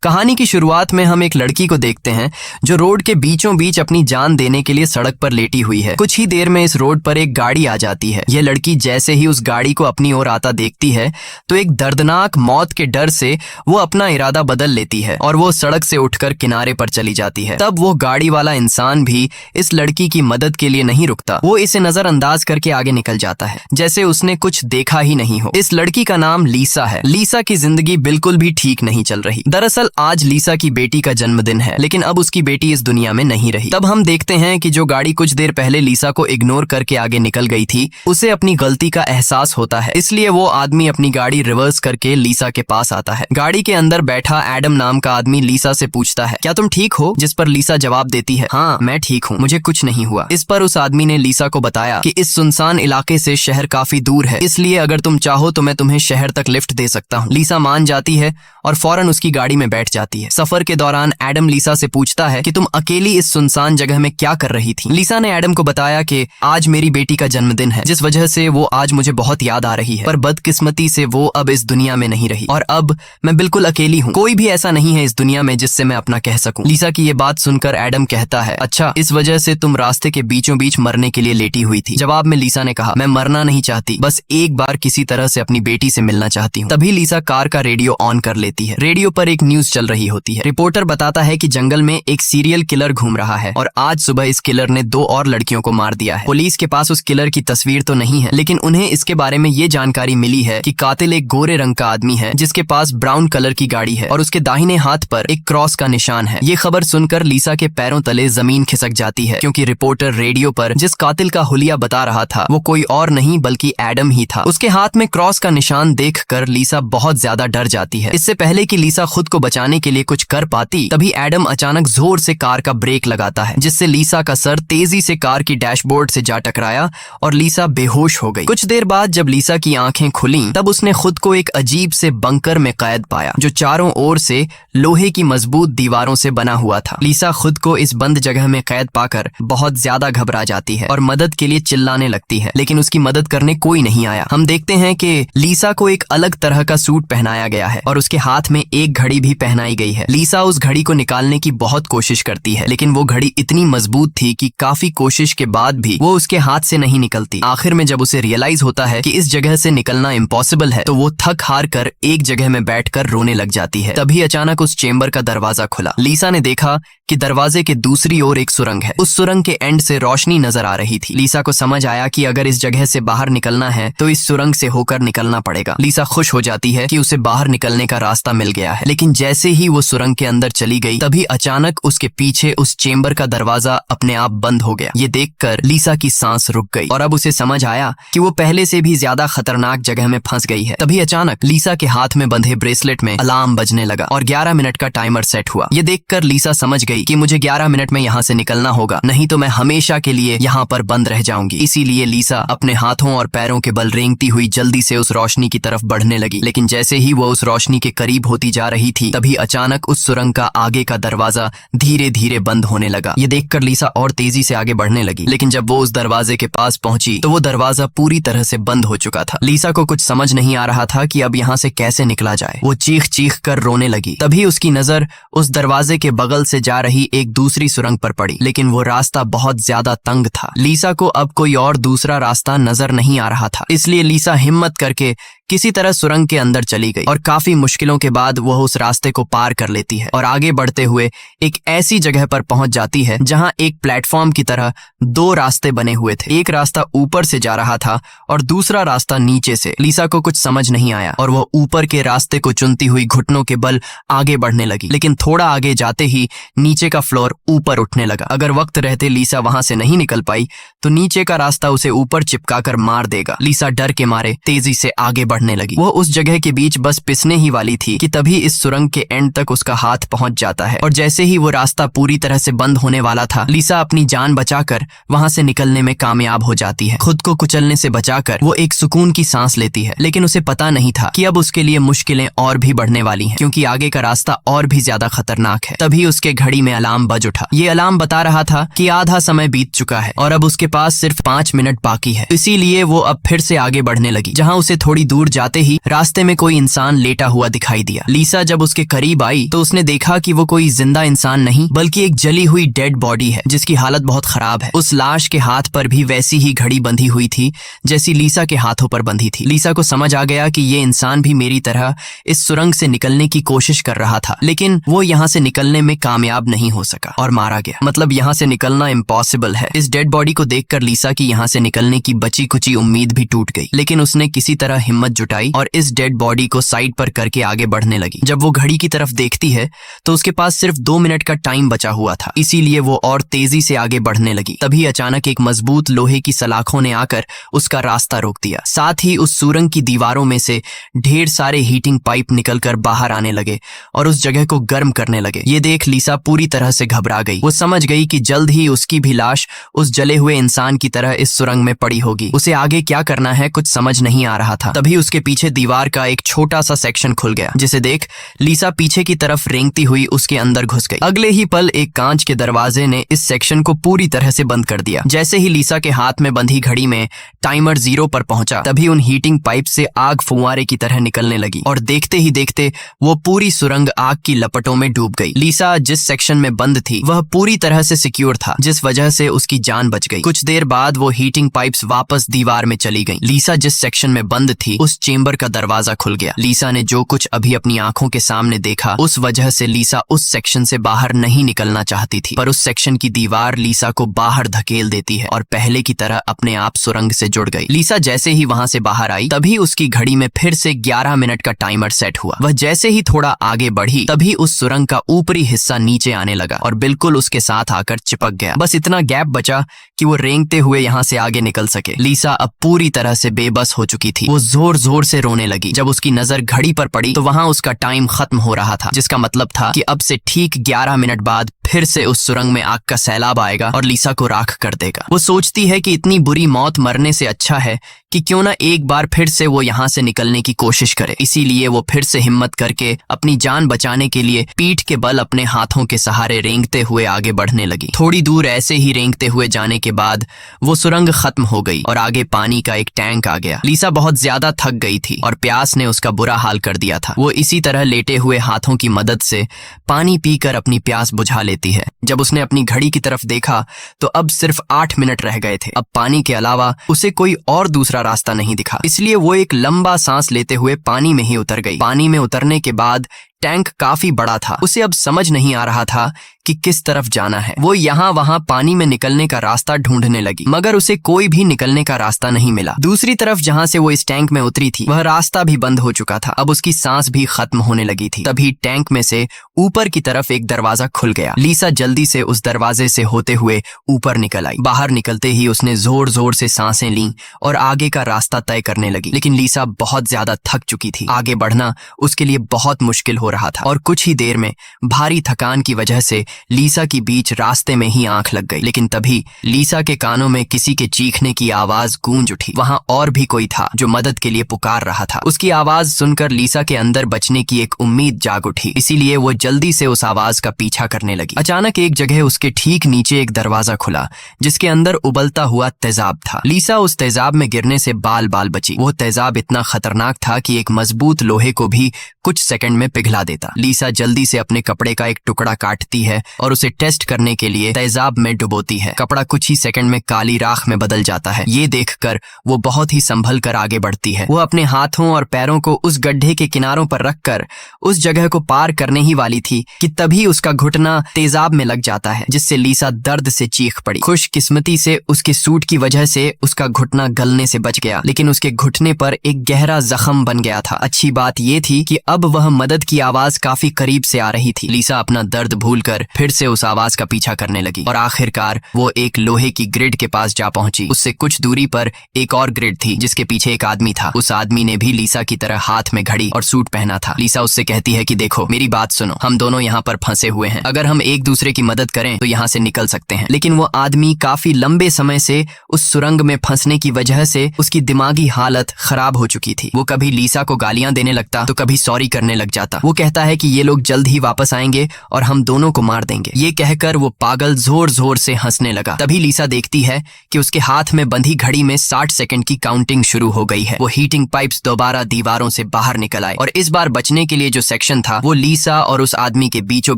कहानी की शुरुआत में हम एक लड़की को देखते हैं जो रोड के बीचों बीच अपनी जान देने के लिए सड़क पर लेटी हुई है। कुछ ही देर में इस रोड पर एक गाड़ी आ जाती है। यह लड़की जैसे ही उस गाड़ी को अपनी ओर आता देखती है तो एक दर्दनाक मौत के डर से वो अपना इरादा बदल लेती है और वो सड़क से उठकर किनारे पर चली जाती है। तब वो गाड़ी वाला इंसान भी इस लड़की की मदद के लिए नहीं रुकता। वो इसे नजरअंदाज करके आगे निकल जाता है जैसे उसने कुछ देखा ही नहीं हो। इस लड़की का नाम लीसा है। लीसा की जिंदगी बिल्कुल भी ठीक नहीं चल रही। दरअसल आज लीसा की बेटी का जन्मदिन है, लेकिन अब उसकी बेटी इस दुनिया में नहीं रही। तब हम देखते हैं कि जो गाड़ी कुछ देर पहले लीसा को इग्नोर करके आगे निकल गई थी, उसे अपनी गलती का एहसास होता है। इसलिए वो आदमी अपनी गाड़ी रिवर्स करके लीसा के पास आता है। गाड़ी के अंदर बैठा एडम नाम का आदमी लीसा से पूछता है, क्या तुम ठीक हो? जिस पर लीसा जवाब देती है, हाँ मैं ठीक हूँ, मुझे कुछ नहीं हुआ। इस पर उस आदमी ने लीसा को बताया कि इस सुनसान इलाके से शहर काफी दूर है, इसलिए अगर तुम चाहो तो मैं तुम्हें शहर तक लिफ्ट दे सकता हूँ। लीसा मान जाती है और फौरन उसकी गाड़ी में बैठ जाती है। सफर के दौरान एडम लीसा से पूछता है कि तुम अकेली इस सुनसान जगह में क्या कर रही थी? लीसा ने एडम को बताया कि आज मेरी बेटी का जन्मदिन है, जिस वजह से वो आज मुझे बहुत याद आ रही है, पर बदकिस्मती से वो अब इस दुनिया में नहीं रही और अब मैं बिल्कुल अकेली हूँ। कोई भी ऐसा नहीं है इस दुनिया में जिससे मैं अपना कह सकूं। लीसा की ये बात सुनकर एडम कहता है, अच्छा इस वजह से तुम रास्ते के बीचों बीच मरने के लिए लेटी हुई थी। जवाब में लीसा ने कहा, मैं मरना नहीं चाहती, बस एक बार किसी तरह से अपनी बेटी से मिलना चाहती हूँ। तभी लीसा कार का रेडियो ऑन कर लेती है। रेडियो पर एक न्यूज चल रही होती है। रिपोर्टर बताता है कि जंगल में एक सीरियल किलर घूम रहा है और आज सुबह इस किलर ने 2 और लड़कियों को मार दिया है। पुलिस के पास उस किलर की तस्वीर तो नहीं है, लेकिन उन्हें इसके बारे में ये जानकारी मिली है कि कातिल एक गोरे रंग का आदमी है जिसके पास ब्राउन कलर की गाड़ी है और उसके दाहिने हाथ पर एक क्रॉस का निशान है। ये खबर सुनकर लीसा के पैरों तले जमीन खिसक जाती है, क्योंकि रिपोर्टर रेडियो पर जिस कातिल का हुलिया बता रहा था वो कोई और नहीं बल्कि एडम ही था। उसके हाथ में क्रॉस का निशान देखकर लीसा बहुत ज्यादा डर जाती है। इससे पहले कि लीसा खुद को बचाने के लिए कुछ कर पाती, तभी एडम अचानक जोर से कार का ब्रेक लगाता है, जिससे लीसा का सर तेजी से कार की डैशबोर्ड से जा टकराया और लीसा बेहोश हो गई। कुछ देर बाद जब लीसा की आंखें खुलीं, तब उसने खुद को एक अजीब से बंकर में कैद पाया जो चारों ओर से लोहे की मजबूत दीवारों से बना हुआ था। लीसा खुद को इस बंद जगह में कैद पाकर बहुत ज्यादा घबरा जाती है और मदद के लिए चिल्लाने लगती है, लेकिन उसकी मदद करने कोई नहीं आया। हम देखते हैं कि लीसा को एक अलग तरह का सूट पहनाया गया है और उसके हाथ में एक घड़ी भी पहनाई गई है। लीसा उस घड़ी को निकालने की बहुत कोशिश करती है, लेकिन वो घड़ी इतनी मजबूत थी कि काफी कोशिश के बाद भी वो उसके हाथ से नहीं निकलती। आखिर में जब उसे रियलाइज होता है कि इस जगह से निकलना इम्पॉसिबल है, तो वो थक हार कर एक जगह में बैठकर रोने लग जाती है। तभी अचानक उस चेंबर का दरवाजा खुला। लीसा ने देखा कि दरवाजे के दूसरी ओर एक सुरंग है। उस सुरंग के एंड से रोशनी नजर आ रही थी। लीसा को समझ आया कि अगर इस जगह से बाहर निकलना है तो इस सुरंग से होकर निकलना पड़ेगा। लीसा खुश हो जाती है कि उसे बाहर निकलने का रास्ता मिल गया है, लेकिन जैसे ही वो सुरंग के अंदर चली गई, तभी अचानक उसके पीछे उस चेंबर का दरवाजा अपने आप बंद हो गया। ये देखकर लीसा की सांस रुक गई और अब उसे समझ आया कि वो पहले से भी ज्यादा खतरनाक जगह में फंस गई है। तभी अचानक लीसा के हाथ में बंधे ब्रेसलेट में अलार्म बजने लगा और 11 मिनट का टाइमर सेट हुआ। ये देखकर लीसा समझ गई कि मुझे 11 मिनट में यहाँ से निकलना होगा, नहीं तो मैं हमेशा के लिए यहाँ पर बंद रह जाऊंगी। इसीलिए लीसा अपने हाथों और पैरों के बल रेंगती हुई जल्दी से उस रोशनी की तरफ बढ़ने लगी। लेकिन जैसे ही वो उस रोशनी के करीब होती जा रही थी, तभी अचानक उस सुरंग का आगे का दरवाजा धीरे धीरे बंद होने लगा। ये देखकर लीसा और तेजी से आगे बढ़ने लगी, लेकिन जब वो उस दरवाजे के पास पहुंची तो वो दरवाजा पूरी तरह से बंद हो चुका था। लीसा को कुछ समझ नहीं आ रहा था कि अब यहाँ से कैसे निकला जाए। वो चीख चीख कर रोने लगी। तभी उसकी नजर उस दरवाजे के बगल से जा रही एक दूसरी सुरंग पर पड़ी, लेकिन वो रास्ता बहुत ज्यादा तंग था। लीसा को अब कोई और दूसरा रास्ता नजर नहीं आ रहा था, इसलिए लीसा हिम्मत करके किसी तरह सुरंग के अंदर चली गई और काफी मुश्किलों के बाद वह उस रास्ते को पार कर लेती है और आगे बढ़ते हुए एक ऐसी जगह पर पहुंच जाती है जहां एक प्लेटफॉर्म की तरह 2 रास्ते बने हुए थे। एक रास्ता ऊपर से जा रहा था और दूसरा रास्ता नीचे से। लीसा को कुछ समझ नहीं आया और वह ऊपर के रास्ते को चुनती हुई घुटनों के बल आगे बढ़ने लगी, लेकिन थोड़ा आगे जाते ही नीचे का फ्लोर ऊपर उठने लगा। अगर वक्त रहते लीसा वहां से नहीं निकल पाई तो नीचे का रास्ता उसे ऊपर चिपकाकर मार देगा। लीसा डर के मारे तेजी से आगे बढ़ने लगी। वो उस जगह के बीच बस पिसने ही वाली थी कि तभी इस सुरंग के एंड तक उसका हाथ पहुंच जाता है और जैसे ही वो रास्ता पूरी तरह से बंद होने वाला था, लीसा अपनी जान बचाकर वहां से निकलने में कामयाब हो जाती है। खुद को कुचलने से बचाकर वो एक सुकून की सांस लेती है, लेकिन उसे पता नहीं था कि अब उसके लिए मुश्किलें और भी बढ़ने वाली हैं, क्योंकि आगे का रास्ता और भी ज्यादा खतरनाक है। तभी उसके घड़ी में अलार्म बज उठा। ये अलार्म बता रहा था कि आधा समय बीत चुका है और अब उसके पास सिर्फ 5 मिनट बाकी है। इसीलिए वो अब फिर से आगे बढ़ने लगी। जहाँ उसे थोड़ी दूर जाते ही रास्ते में कोई इंसान लेटा हुआ दिखाई दिया। लीसा जब उसके करीब आई तो उसने देखा कि वो कोई जिंदा इंसान नहीं बल्कि एक जली हुई डेड बॉडी है जिसकी हालत बहुत खराब है। उस लाश के हाथ पर भी वैसी ही घड़ी बंधी हुई थी जैसी लीसा के हाथों पर बंधी थी। लीसा को समझ आ गया कि ये इंसान भी मेरी तरह इस सुरंग से निकलने की कोशिश कर रहा था, लेकिन वो यहाँ से निकलने में कामयाब नहीं हो सका और मारा गया। मतलब यहाँ से निकलना इम्पॉसिबल है। इस डेड बॉडी को देखकर लीसा की यहाँ से निकलने की बची कुची उम्मीद भी टूट गई, लेकिन उसने किसी तरह हिम्मत जुटाई और इस डेड बॉडी को साइड पर करके आगे बढ़ने लगी। जब वो घड़ी की तरफ देखती है तो उसके पास सिर्फ 2 मिनट का टाइम बचा हुआ था, इसीलिए वो और तेजी से आगे बढ़ने लगी। तभी अचानक एक मजबूत लोहे की सलाखों ने आकर उसका रास्ता रोक दिया। साथ ही उस सुरंग की दीवारों में से ढेर सारे हीटिंग पाइप निकलकर बाहर आने लगे और उस जगह को गर्म करने लगे। ये देख लीसा पूरी तरह से घबरा गई। वो समझ गई कि जल्द ही उसकी भी लाश उस जले हुए इंसान की तरह इस सुरंग में पड़ी होगी। उसे आगे क्या करना है कुछ समझ नहीं आ रहा था। तभी उसके पीछे दीवार का एक छोटा सा सेक्शन खुल गया, जिसे देख लीसा पीछे की तरफ रेंगती हुई उसके अंदर घुस गई। अगले ही पल एक कांच के दरवाजे ने इस सेक्शन को पूरी तरह से बंद कर दिया। जैसे ही लीसा के हाथ में बंधी घड़ी में टाइमर 0 पर पहुंचा, तभी उन हीटिंग पाइप से आग फुंवारे की तरह निकलने लगी और देखते ही देखते वो पूरी सुरंग आग की लपटों में डूब गई। लीसा जिस सेक्शन में बंद थी वह पूरी तरह से सिक्योर था, जिस वजह से उसकी जान बच गई। कुछ देर बाद वो हीटिंग पाइप्स वापस दीवार में चली गईं। लीसा जिस सेक्शन में बंद थी उस चेंबर का दरवाजा खुल गया। लीसा ने जो कुछ अभी अपनी आंखों के सामने देखा उस वजह से लीसा उस सेक्शन से बाहर नहीं निकलना चाहती थी, पर उस सेक्शन की दीवार लीसा को बाहर धकेल देती है और पहले की तरह अपने आप सुरंग से जुड़ गई। लीसा जैसे ही वहां से बाहर आई तभी उसकी घड़ी में फिर से 11 मिनट का टाइमर सेट हुआ। वह जैसे ही थोड़ा आगे बढ़ी तभी उस सुरंग का ऊपरी हिस्सा नीचे आने लगा और बिल्कुल उसके साथ आकर चिपक गया। बस इतना गैप बचा कि वो रेंगते हुए यहाँ से आगे निकल सके। लीसा अब पूरी तरह से बेबस हो चुकी थी। वो जोर जोर से रोने लगी। जब उसकी नजर घड़ी पर पड़ी तो वहां उसका टाइम खत्म हो रहा था, जिसका मतलब था कि अब से ठीक 11 मिनट बाद फिर से उस सुरंग में आग का सैलाब आएगा और लीसा को राख कर देगा। वो सोचती है कि इतनी बुरी मौत मरने से अच्छा है कि क्यों ना एक बार फिर से वो यहाँ से निकलने की कोशिश करे। इसीलिए वो फिर से हिम्मत करके अपनी जान बचाने के लिए पीठ के बल अपने हाथों के सहारे रेंगते हुए आगे बढ़ने लगी। थोड़ी दूर ऐसे ही रेंगते हुए जाने के बाद वो सुरंग खत्म हो गई और आगे पानी का एक टैंक आ गया। लीसा बहुत ज्यादा थक गई थी और प्यास ने उसका बुरा हाल कर दिया था। वो इसी तरह लेटे हुए हाथों की मदद से पानी पीकर अपनी प्यास बुझा लेती है। जब उसने अपनी घड़ी की तरफ देखा तो अब सिर्फ 8 मिनट रह गए थे। अब पानी के अलावा उसे कोई और दूसरा रास्ता नहीं दिखा, इसलिए वो एक लंबा सांस लेते हुए पानी में ही उतर गई। पानी में उतरने के बाद टैंक काफी बड़ा था। उसे अब समझ नहीं आ रहा था कि किस तरफ जाना है। वो यहाँ वहाँ पानी में निकलने का रास्ता ढूंढने लगी, मगर उसे कोई भी निकलने का रास्ता नहीं मिला। दूसरी तरफ जहाँ से वो इस टैंक में उतरी थी वह रास्ता भी बंद हो चुका था। अब उसकी सांस भी खत्म होने लगी थी। तभी टैंक में से ऊपर की तरफ एक दरवाजा खुल गया। लीसा जल्दी से उस दरवाजे से होते हुए ऊपर निकल आई। बाहर निकलते ही उसने जोर जोर से सांसें लीं और आगे का रास्ता तय करने लगी, लेकिन लीसा बहुत ज्यादा थक चुकी थी। आगे बढ़ना उसके लिए बहुत मुश्किल हो रहा था और कुछ ही देर में भारी थकान की वजह से लीसा की बीच रास्ते में ही आंख लग गई। लेकिन तभी लीसा के कानों में किसी के चीखने की आवाज गूंज उठी। वहां और भी कोई था जो मदद के लिए पुकार रहा था। उसकी आवाज सुनकर लीसा के अंदर बचने की एक उम्मीद जाग उठी, इसीलिए वो जल्दी से उस आवाज का पीछा करने लगी। अचानक एक जगह उसके ठीक नीचे एक दरवाजा खुला जिसके अंदर उबलता हुआ तेजाब था। लीसा उस तेजाब में गिरने से बाल बाल बची। वो तेजाब इतना खतरनाक था कि एक मजबूत लोहे को भी कुछ सेकंड में पिघला देता। लीसा जल्दी से अपने कपड़े का एक टुकड़ा काटती है और उसे टेस्ट करने के लिए तेजाब में डुबोती है। कपड़ा कुछ ही सेकंड में काली राख में बदल जाता है। ये देखकर वो बहुत ही संभल कर आगे बढ़ती है। वो अपने हाथों और पैरों को उस गड्ढे के किनारों पर रखकर उस जगह को पार करने ही वाली थी कि तभी उसका घुटना तेजाब में लग जाता है, जिससे लीसा दर्द से चीख पड़ी। खुशकिस्मती से उसके सूट की वजह से उसका घुटना गलने से बच गया, लेकिन उसके घुटने पर एक गहरा जख्म बन गया था। अच्छी बात ये थी कि अब वह मदद की आवाज काफी करीब से आ रही थी। लीसा अपना दर्द भूलकर फिर से उस आवाज का पीछा करने लगी और आखिरकार वो एक लोहे की ग्रिड के पास जा पहुंची। उससे कुछ दूरी पर एक और ग्रिड थी जिसके पीछे एक आदमी था। उस आदमी ने भी लीसा की तरह हाथ में घड़ी और सूट पहना था। लीसा उससे कहती है कि देखो मेरी बात सुनो, हम दोनों यहाँ पर फंसे हुए हैं। अगर हम एक दूसरे की मदद करें तो यहाँ से निकल सकते हैं। लेकिन वो आदमी काफी लंबे समय से उस सुरंग में फंसने की वजह से उसकी दिमागी हालत खराब हो चुकी थी। वो कभी लीसा को गालियां देने लगता तो कभी सॉरी करने लग जाता। वो कहता है कि ये लोग जल्द ही वापस आएंगे और हम दोनों को मार मार देंगे। ये कहकर वो पागल जोर जोर से हंसने लगा। तभी लीसा देखती है कि उसके हाथ में बंधी घड़ी में 60 सेकंड की काउंटिंग शुरू हो गई है। वो हीटिंग पाइप्स दोबारा दीवारों से बाहर निकल आए और इस बार बचने के लिए जो सेक्शन था वो लीसा और उस आदमी के बीचों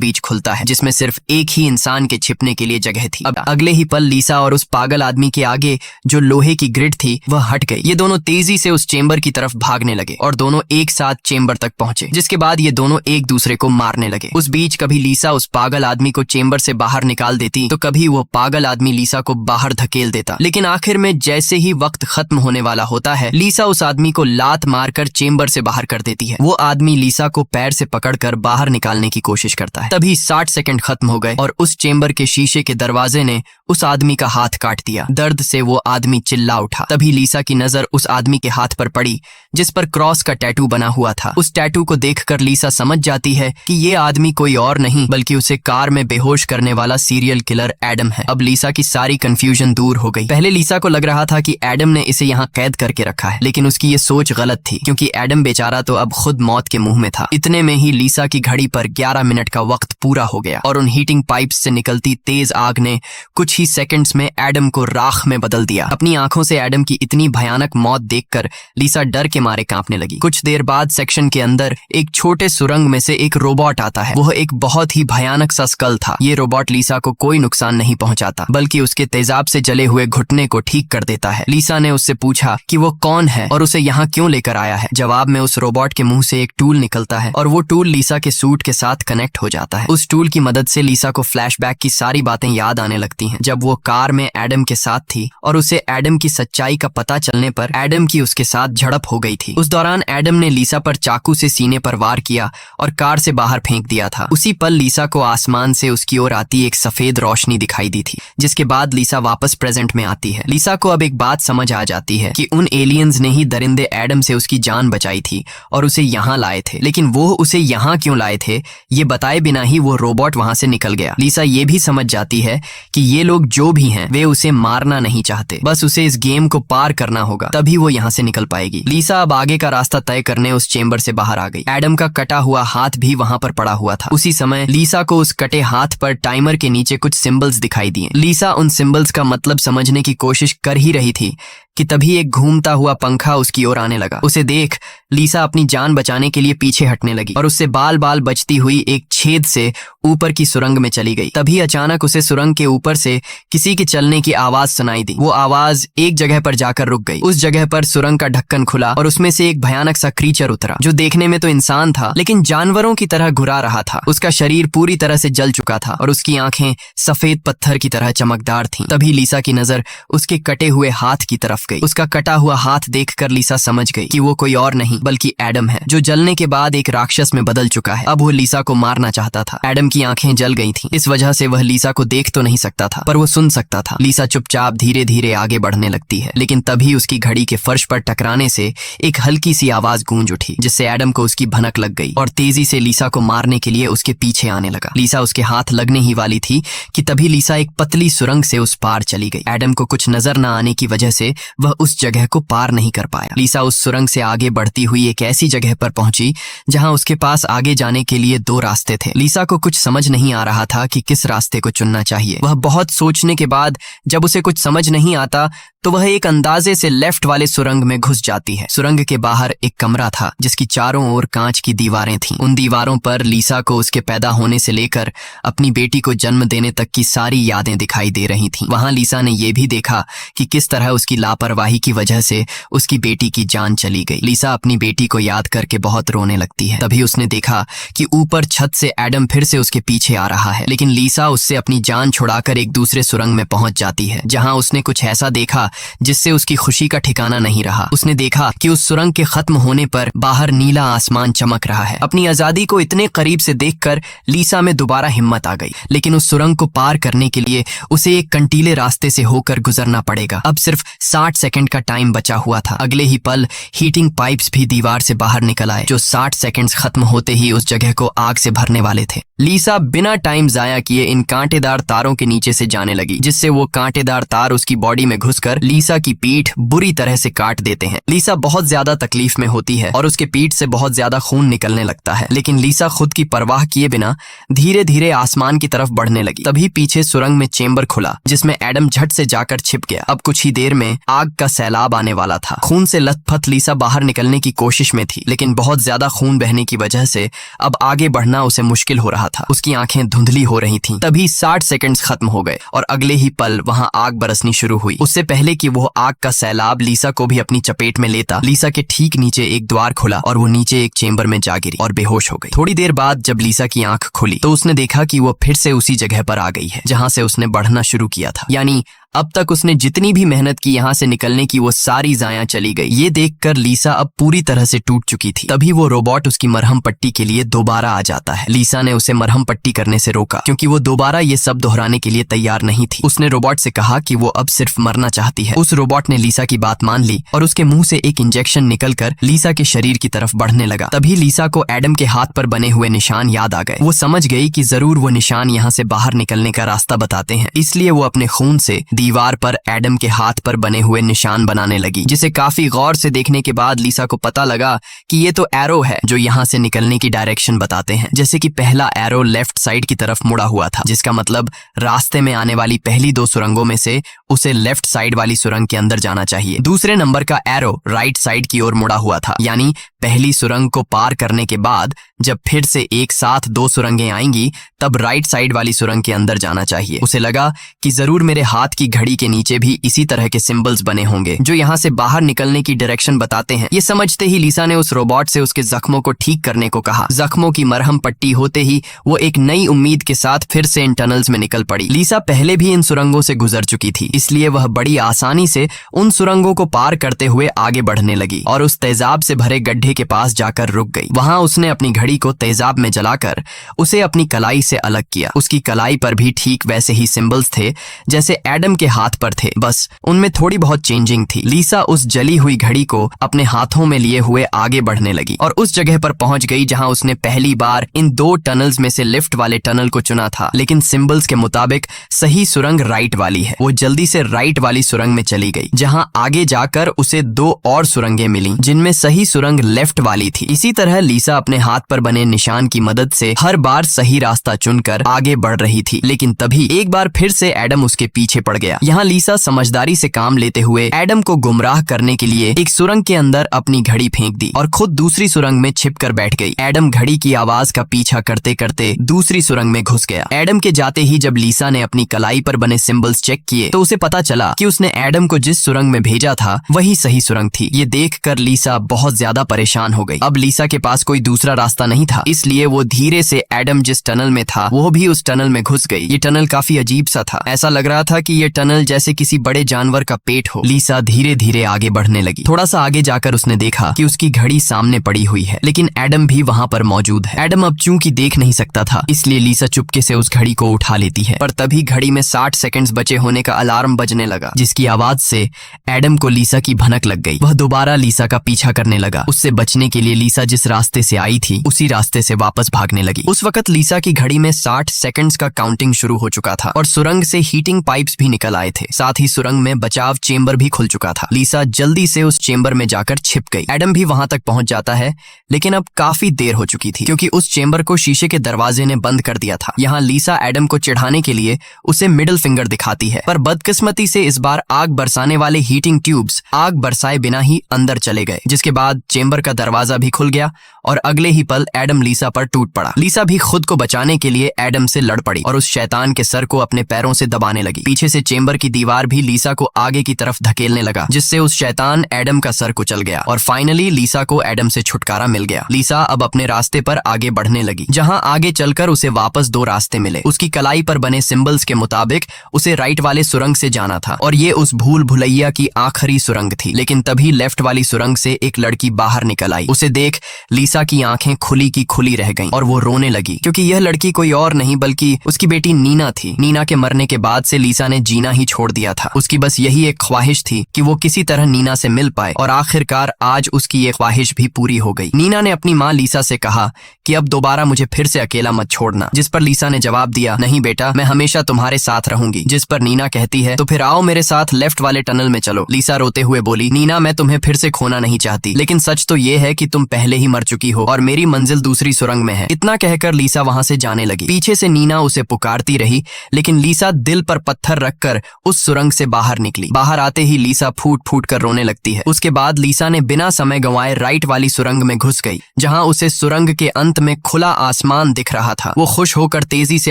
बीच खुलता है, जिसमें सिर्फ एक ही इंसान के छिपने के लिए जगह थी। अब अगले ही पल लीसा और उस पागल आदमी के आगे जो लोहे की ग्रिड थी वह हट गई। ये दोनों तेजी से उस चेंबर की तरफ भागने लगे और दोनों एक साथ चेंबर तक पहुंचे, जिसके बाद ये दोनों एक दूसरे को मारने लगे। उस बीच कभी लीसा उस पागल आदमी को चेंबर से बाहर निकाल देती तो कभी वो पागल आदमी लीसा को बाहर धकेल देता। लेकिन आखिर में जैसे ही वक्त खत्म होने वाला होता है, लीसा उस आदमी को लात मारकर चेंबर से बाहर कर देती है। वो आदमी लीसा को पैर से पकड़कर बाहर निकालने की कोशिश करता है। तभी 60 सेकंड खत्म हो गए और उस चेंबर के शीशे के दरवाजे ने उस आदमी का हाथ काट दिया। दर्द से वो आदमी चिल्ला उठा। तभी लीसा की नजर उस आदमी के हाथ पर पड़ी जिस पर क्रॉस का टैटू बना हुआ था। उस टैटू को देखकर लीसा समझ जाती है कि ये आदमी कोई और नहीं बल्कि उसे कार में बेहोश करने वाला सीरियल किलर एडम है। अब लीसा की सारी कंफ्यूजन दूर हो गई। पहले लीसा को लग रहा था कि एडम ने इसे यहाँ कैद करके रखा है, लेकिन उसकी ये सोच गलत थी क्योंकि एडम बेचारा तो अब खुद मौत के मुंह में था। इतने में ही लीसा की घड़ी पर 11 मिनट का वक्त पूरा हो गया और उन हीटिंग पाइप्स से निकलती तेज आग ने कुछ ही सेकंड्स में एडम को राख में बदल दिया। अपनी आंखों से एडम की इतनी भयानक मौत देखकर लीसा डर के मारे कांपने लगी। कुछ देर बाद सेक्शन के अंदर एक छोटे सुरंग में से एक रोबोट आता है। वह एक बहुत ही भयानक सा स्कल था। ये रोबोट लीसा को कोई नुकसान नहीं पहुंचाता बल्कि उसके तेजाब से जले हुए घुटने को ठीक कर देता है। लीसा ने उससे पूछा कि वो कौन है और उसे यहाँ क्यों लेकर आया है। जवाब में उस रोबोट के मुंह से एक टूल निकलता है और वो टूल लीसा के सूट के साथ कनेक्ट हो जाता है। उस टूल की मदद से लीसा को फ्लैशबैक की सारी बातें याद आने लगती हैं, जब वो कार में एडम के साथ थी और उसे एडम की सच्चाई का पता चलने पर एडम की उसके साथ झड़प हो गई थी। उस दौरान एडम ने लीसा पर चाकू से सीने पर वार किया और कार से बाहर फेंक दिया था। उसी पल लीसा को आसमान से उसकी ओर आती एक सफेद रोशनी दिखाई दी थी, जिसके बाद लीसा वापस प्रेजेंट में आती है। लीसा को अब एक बात समझ आ जाती है कि उन एलियंस ने ही दरिंदे एडम से उसकी जान बचाई थी और उसे यहाँ लाए थे, लेकिन वो उसे यहाँ क्यों लाए थे ये बताए बिना ही वो रोबोट वहां से निकल गया। लीसा ये भी समझ जाती है कि ये लोग जो भी हैं वे उसे मारना नहीं चाहते, बस उसे इस गेम को पार करना होगा, तभी वो यहाँ से निकल पाएगी। लीसा अब आगे का रास्ता तय करने उस चेंबर से बाहर आ गई। एडम का कटा हुआ हाथ भी वहां पर पड़ा हुआ था। उसी समय लीसा को उस कटे हाथ पर टाइमर के नीचे कुछ सिंबल्स दिखाई दिए। लीसा उन सिंबल्स का मतलब समझने की कोशिश कर ही रही थी कि तभी एक घूमता हुआ पंखा उसकी ओर आने लगा। उसे देख लीसा अपनी जान बचाने के लिए पीछे हटने लगी और उससे बाल बाल बचती हुई एक छेद से ऊपर की सुरंग में चली गई। तभी अचानक उसे सुरंग के ऊपर से किसी के चलने की आवाज सुनाई दी। वो आवाज एक जगह पर जाकर रुक गई। उस जगह पर सुरंग का ढक्कन खुला और उसमें से एक भयानक सा क्रीचर उतरा, जो देखने में तो इंसान था लेकिन जानवरों की तरह घुरा रहा था। उसका शरीर पूरी तरह से जल चुका था और उसकी आंखें सफेद पत्थर की तरह चमकदार थीं। तभी लीसा की नजर उसके कटे हुए हाथ की तरफ गई। उसका कटा हुआ हाथ देखकर लीसा समझ गई कि वो कोई और नहीं बल्कि एडम है, जो जलने के बाद एक राक्षस में बदल चुका है। अब वो लीसा को मारना चाहता था। एडम की आंखें जल गई थीं, इस वजह से वह लीसा को देख तो नहीं सकता था पर वो सुन सकता था। लीसा चुपचाप धीरे धीरे आगे बढ़ने लगती है, लेकिन तभी उसकी घड़ी के फर्श पर टकराने से एक हल्की सी आवाज गूंज उठी, जिससे एडम को उसकी भनक लग गई और तेजी से लीसा को मारने के लिए उसके पीछे आने लगा। लीसा उसके हाथ लगने ही वाली थी कि तभी लीसा एक पतली सुरंग से उस पार चली गई। एडम को कुछ नजर न आने की वजह से वह उस जगह को पार नहीं कर पाया। लीसा उस सुरंग से आगे बढ़ती हुई एक ऐसी जगह पर पहुंची जहां उसके पास आगे जाने के लिए 2 रास्ते थे। लीसा को कुछ समझ नहीं आ रहा था कि किस रास्ते को चुनना चाहिए। वह बहुत सोचने के बाद जब उसे कुछ समझ नहीं आता तो वह एक अंदाजे से लेफ्ट वाले सुरंग में घुस जाती है। सुरंग के बाहर एक कमरा था जिसकी चारों ओर कांच की दीवारें थीं। उन दीवारों पर लीसा को उसके पैदा होने से लेकर अपनी बेटी को जन्म देने तक की सारी यादें दिखाई दे रही थीं। वहां लीसा ने यह भी देखा कि किस तरह उसकी लापरवाही की वजह से उसकी बेटी की जान चली गई। लीसा अपनी बेटी को याद करके बहुत रोने लगती है। तभी उसने देखा कि ऊपर छत से एडम फिर से उसके पीछे आ रहा है, लेकिन लीसा उससे अपनी जान छुड़ाकर एक दूसरे सुरंग में पहुंच जाती है, जहां उसने कुछ ऐसा देखा जिससे उसकी खुशी का ठिकाना नहीं रहा। उसने देखा कि उस सुरंग के खत्म होने पर बाहर नीला आसमान चमक रहा है। अपनी आजादी को इतने करीब से देखकर लीसा में दोबारा हिम्मत आ गई, लेकिन उस सुरंग को पार करने के लिए उसे एक कंटीले रास्ते से होकर गुजरना पड़ेगा। अब सिर्फ 60 सेकंड का टाइम बचा हुआ था। अगले ही पल हीटिंग पाइप्स भी दीवार से बाहर निकल आए, जो 60 सेकंड्स खत्म होते ही उस जगह को आग से भरने वाले थे। लीसा बिना टाइम जाया किए इन कांटेदार तारों के नीचे से जाने लगी, जिससे वो कांटेदार तार उसकी बॉडी में घुसकर लीसा की पीठ बुरी तरह से काट देते हैं। लीसा बहुत ज्यादा तकलीफ में होती है और उसके पीठ से बहुत ज्यादा खून निकलने लगता है, लेकिन लीसा खुद की परवाह किए बिना धीरे धीरे आसमान की तरफ बढ़ने लगी। तभी पीछे सुरंग में चेंबर खुला जिसमें एडम झट से जाकर छिप गया। अब कुछ ही देर में आग का सैलाब आने वाला था। खून से लथपथ लीसा बाहर निकलने की कोशिश में थी, लेकिन बहुत ज्यादा खून बहने की वजह से अब आगे बढ़ना उसे मुश्किल हो रहा था। उसकी आंखें धुंधली हो रही थीं। तभी 60 सेकंड्स खत्म हो गए और अगले ही पल वहां आग बरसनी शुरू हुई। उससे पहले कि वो आग का सैलाब लीसा को भी अपनी चपेट में लेता, लीसा के ठीक नीचे एक द्वार खुला और वो नीचे एक चेंबर में जा गिरी और बेहोश हो गई। थोड़ी देर बाद जब लीसा की आंख खुली तो उसने देखा कि वो फिर से उसी जगह पर आ गई है जहां से उसने बढ़ना शुरू किया था। यानी अब तक उसने जितनी भी मेहनत की यहाँ से निकलने की, वो सारी जाया चली गई। ये देखकर लीसा अब पूरी तरह से टूट चुकी थी। तभी वो रोबोट उसकी मरहम पट्टी के लिए दोबारा आ जाता है। लीसा ने उसे मरहम पट्टी करने से रोका क्योंकि वो दोबारा ये सब दोहराने के लिए तैयार नहीं थी। उसने रोबोट से कहा कि वो अब सिर्फ मरना चाहती है। उस रोबोट ने लीसा की बात मान ली और उसके मुंह से एक इंजेक्शन निकलकर लीसा के शरीर की तरफ बढ़ने लगा। तभी लीसा को एडम के हाथ पर बने हुए निशान याद आ गए। वो समझ गई कि जरूर वो निशान यहाँ से बाहर निकलने का रास्ता बताते हैं, इसलिए वो अपने खून से दीवार पर एडम के हाथ पर बने हुए निशान बनाने लगी, जिसे काफी गौर से देखने के बाद लीसा को पता लगा कि ये तो एरो है जो यहाँ से निकलने की डायरेक्शन बताते हैं। जैसे कि पहला एरो लेफ्ट साइड की तरफ मुड़ा हुआ था, जिसका मतलब रास्ते में आने वाली पहली 2 सुरंगों में से उसे लेफ्ट साइड वाली सुरंग के अंदर जाना चाहिए। दूसरे नंबर का एरो राइट साइड की ओर मुड़ा हुआ था, यानी पहली सुरंग को पार करने के बाद जब फिर से एक साथ 2 सुरंगें आएंगी तब राइट साइड वाली सुरंग के अंदर जाना चाहिए। उसे लगा कि जरूर मेरे हाथ की घड़ी के नीचे भी इसी तरह के सिंबल्स बने होंगे जो यहाँ से बाहर निकलने की डायरेक्शन बताते हैं। ये समझते ही लीसा ने उस रोबोट से उसके जख्मों को ठीक करने को कहा। जख्मों की मरहम पट्टी होते ही वो एक नई उम्मीद के साथ फिर से इन टनल्स में निकल पड़ी। लीसा पहले भी इन सुरंगों से गुजर चुकी थी, इसलिए वह बड़ी आसानी से उन सुरंगों को पार करते हुए आगे बढ़ने लगी और उस तेजाब से भरे गड्ढे के पास जाकर रुक गई। वहां उसने अपनी घड़ी को तेजाब में जलाकर उसे अपनी कलाई से अलग किया। उसकी कलाई पर भी ठीक वैसे ही सिंबल्स थे जैसे एडम के हाथ पर थे, बस उनमें थोड़ी बहुत चेंजिंग थी। लीसा उस जली हुई घड़ी को अपने हाथों में लिए हुए आगे बढ़ने लगी और उस जगह पर पहुंच गई जहां उसने पहली बार इन 2 टनल्स में से लिफ्ट वाले टनल को चुना था, लेकिन सिंबल्स के मुताबिक सही सुरंग राइट वाली है। वो जल्दी से राइट वाली सुरंग में चली गई, जहां आगे जाकर उसे 2 और सुरंगें मिली जिनमें सही सुरंग लेफ्ट वाली थी। इसी तरह लीसा अपने हाथ पर बने निशान की मदद से हर बार सही रास्ता चुनकर आगे बढ़ रही थी, लेकिन तभी एक बार फिर से एडम उसके पीछे पड़ गया। यहाँ लीसा समझदारी से काम लेते हुए एडम को गुमराह करने के लिए एक सुरंग के अंदर अपनी घड़ी फेंक दी और खुद दूसरी सुरंग में छिपकर बैठ गई। एडम घड़ी की आवाज का पीछा करते करते दूसरी सुरंग में घुस गया। एडम के जाते ही जब लीसा ने अपनी कलाई पर बने सिंबल्स चेक किए तो उसे पता चला कि उसने एडम को जिस सुरंग में भेजा था वही सही सुरंग थी। ये देखकर लीसा बहुत ज्यादा परेशान हो गई। अब लीसा के पास कोई दूसरा रास्ता नहीं था, इसलिए वो धीरे से एडम जिस टनल में था वो भी उस टनल में घुस गई। ये टनल काफी अजीब सा था, ऐसा लग रहा था कि ये टनल जैसे किसी बड़े जानवर का पेट हो। लीसा धीरे धीरे आगे बढ़ने लगी। थोड़ा सा आगे जाकर उसने देखा कि उसकी घड़ी सामने पड़ी हुई है, लेकिन एडम भी वहां पर मौजूद है। एडम अब चूंकि देख नहीं सकता था, इसलिए लीसा चुपके से उस घड़ी को उठा लेती है, पर तभी घड़ी में 60 सेकंड्स बचे होने का अलार्म बजने लगा, जिसकी आवाज से एडम को लीसा की भनक लग गई। वह दोबारा लीसा का पीछा करने लगा। उससे बचने के लिए लीसा जिस रास्ते से आई थी उसी रास्ते से वापस भागने लगी। उस वक्त लीसा की घड़ी में 60 सेकंड्स का काउंटिंग शुरू हो चुका था और सुरंग से हीटिंग पाइप्स भी निकल आए थे। साथ ही सुरंग में बचाव चेंबर भी खुल चुका था। लीसा जल्दी से उस चेंबर में जाकर छिप गई। एडम भी वहां तक पहुंच जाता है, लेकिन अब काफी देर हो चुकी थी क्योंकि उस चेंबर को शीशे के दरवाजे ने बंद कर दिया था। यहाँ लीसा एडम को चिढ़ाने के लिए उसे मिडिल फिंगर दिखाती है, पर बदकिस्मती से इस बार आग बरसाने वाले हीटिंग ट्यूब्स आग बरसाए बिना ही अंदर चले गए, जिसके बाद चेंबर का दरवाजा भी खुल गया और अगले ही पल एडम लीसा पर टूट पड़ा। लीसा भी खुद को बचाने के लिए एडम से लड़ पड़ी और उस शैतान के सर को अपने पैरों से दबाने लगी। पीछे से चेंबर की दीवार भी लीसा को आगे की तरफ धकेलने लगा, जिससे उस शैतान एडम का सर कुचल गया और फाइनली लीसा को एडम से छुटकारा मिल गया। लीसा अब अपने रास्ते पर आगे बढ़ने लगी, जहां आगे चलकर उसे वापस 2 रास्ते मिले। उसकी कलाई पर बने सिंबल्स के मुताबिक उसे राइट वाले सुरंग से जाना था और ये उस भूल भुलैया की आखिरी सुरंग थी, लेकिन तभी लेफ्ट वाली सुरंग से एक लड़की बाहर निकल आई। उसे देख लीसा की आंखें खुली की खुली रह गईं और वो रोने लगी, क्योंकि यह लड़की कोई और नहीं बल्कि उसकी बेटी नीना थी। नीना के मरने के बाद से लीसा ने जीना जीना ही छोड़ दिया था। उसकी बस यही एक ख्वाहिश थी कि वो किसी तरह नीना से मिल पाए, और आखिरकार आज उसकी ये ख्वाहिश भी पूरी हो गई। नीना ने अपनी माँ लीसा से कहा कि अब दोबारा मुझे फिर से अकेला मत छोड़ना, जिस पर लीसा ने जवाब दिया, नहीं बेटा, मैं हमेशा तुम्हारे साथ रहूंगी। जिस पर नीना कहती है, तो फिर आओ मेरे साथ लेफ्ट वाले टनल में चलो। लीसा रोते हुए बोली, नीना, मैं तुम्हें फिर से खोना नहीं चाहती, लेकिन सच तो ये है कि तुम पहले ही मर चुकी हो और मेरी मंजिल दूसरी सुरंग में है। इतना कहकर लीसा वहां से जाने लगी। पीछे से नीना उसे पुकारती रही, लेकिन लीसा दिल पर पत्थर रखकर उस सुरंग से बाहर निकली। बाहर आते ही लीसा फूट फूट कर रोने लगती है। उसके बाद लीसा ने बिना समय गंवाए राइट वाली सुरंग में घुस गई, जहां उसे सुरंग के अंत में खुला आसमान दिख रहा था। वो खुश होकर तेजी से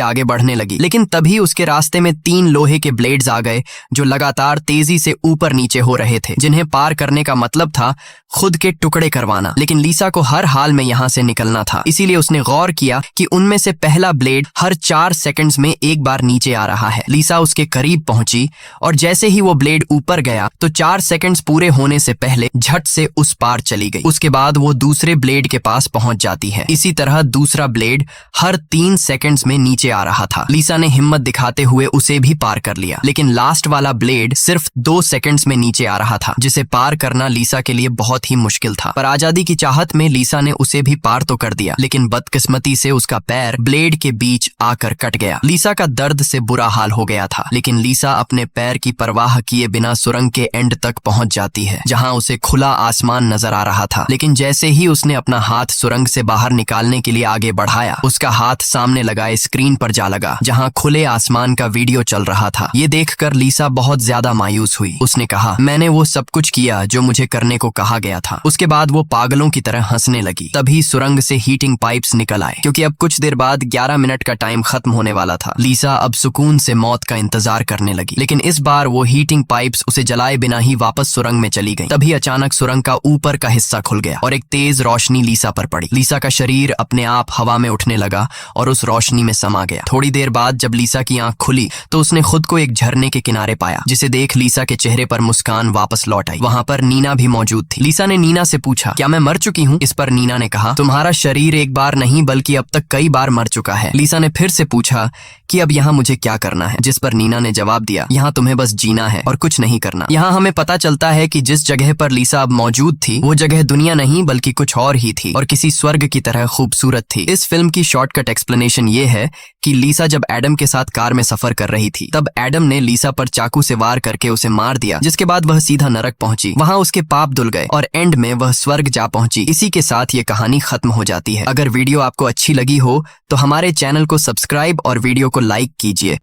आगे बढ़ने लगी, लेकिन तभी उसके रास्ते में 3 लोहे के ब्लेड्स आ गए जो लगातार तेजी से ऊपर नीचे हो रहे थे, जिन्हें पार करने का मतलब था खुद के टुकड़े करवाना। लेकिन लीसा को हर हाल में यहां से निकलना था, इसीलिए उसने गौर किया कि उनमें से पहला ब्लेड हर 4 सेकंड्स में एक बार नीचे आ रहा है। लीसा उसके करीब पहुंची और जैसे ही वो ब्लेड ऊपर गया तो 4 सेकंड्स पूरे होने से पहले झट से उस पार चली गई। उसके बाद वो दूसरे ब्लेड के पास पहुंच जाती है। इसी तरह दूसरा ब्लेड हर 3 सेकंड्स में नीचे आ रहा था। लीसा ने हिम्मत दिखाते हुए उसे भी पार कर लिया, लेकिन लास्ट वाला ब्लेड सिर्फ 2 सेकंड्स में नीचे आ रहा था, जिसे पार करना लीसा के लिए बहुत ही मुश्किल था। पर आजादी की चाहत में लीसा ने उसे भी पार तो कर दिया, लेकिन बदकिस्मती से उसका पैर ब्लेड के बीच आकर कट गया। लीसा का दर्द से बुरा हाल हो गया था, लेकिन लीसा अपने पैर की परवाह किए बिना सुरंग के एंड तक पहुंच जाती है, जहां उसे खुला आसमान नजर आ रहा था। लेकिन जैसे ही उसने अपना हाथ सुरंग से बाहर निकालने के लिए आगे बढ़ाया, उसका हाथ सामने लगाए स्क्रीन पर जा लगा, जहां खुले आसमान का वीडियो चल रहा था। ये देखकर लीसा बहुत ज्यादा मायूस हुई। उसने कहा, मैंने वो सब कुछ किया जो मुझे करने को कहा गया था। उसके बाद वो पागलों की तरह हंसने लगी। तभी सुरंग से हीटिंग पाइप्स निकल आए, क्योंकि अब कुछ देर बाद 11 मिनट का टाइम खत्म होने वाला था। लीसा अब सुकून से मौत का इंतजार करने लगी, लेकिन इस बार वो हीटिंग पाइप्स उसे जलाए बिना ही वापस सुरंग में चली गई। तभी अचानक सुरंग का ऊपर का हिस्सा खुल गया और एक तेज रोशनी लीसा पर पड़ी। लीसा का शरीर अपने आप हवा में उठने लगा और उस रोशनी में समा गया। थोड़ी देर बाद जब लीसा की आंख खुली तो उसने खुद को एक झरने के किनारे पाया, जिसे देख लीसा के चेहरे पर मुस्कान वापस लौट आई। वहां पर नीना भी मौजूद थी। लीसा ने नीना से पूछा, क्या मैं मर चुकी हूँ? इस पर नीना ने कहा, तुम्हारा शरीर एक बार नहीं बल्कि अब तक कई बार मर चुका है। लीसा ने फिर से पूछा कि अब यहाँ मुझे क्या करना है? जिस पर नीना ने जवाब दिया, यहाँ तुम्हें बस जीना है और कुछ नहीं करना। यहाँ हमें पता चलता है कि जिस जगह पर लीसा अब मौजूद थी वो जगह दुनिया नहीं बल्कि कुछ और ही थी और किसी स्वर्ग की तरह खूबसूरत थी। इस फिल्म की शॉर्टकट एक्सप्लेनेशन ये है कि लीसा जब एडम के साथ कार में सफर कर रही थी, तब एडम ने लीसा पर चाकू से वार करके उसे मार दिया, जिसके बाद वह सीधा नरक पहुंची। वहां उसके पाप धुल गए और एंड में वह स्वर्ग जा पहुंची। इसी के साथ ये कहानी खत्म हो जाती है। अगर वीडियो आपको अच्छी लगी हो तो हमारे चैनल को सब्सक्राइब और वीडियो को लाइक कीजिए।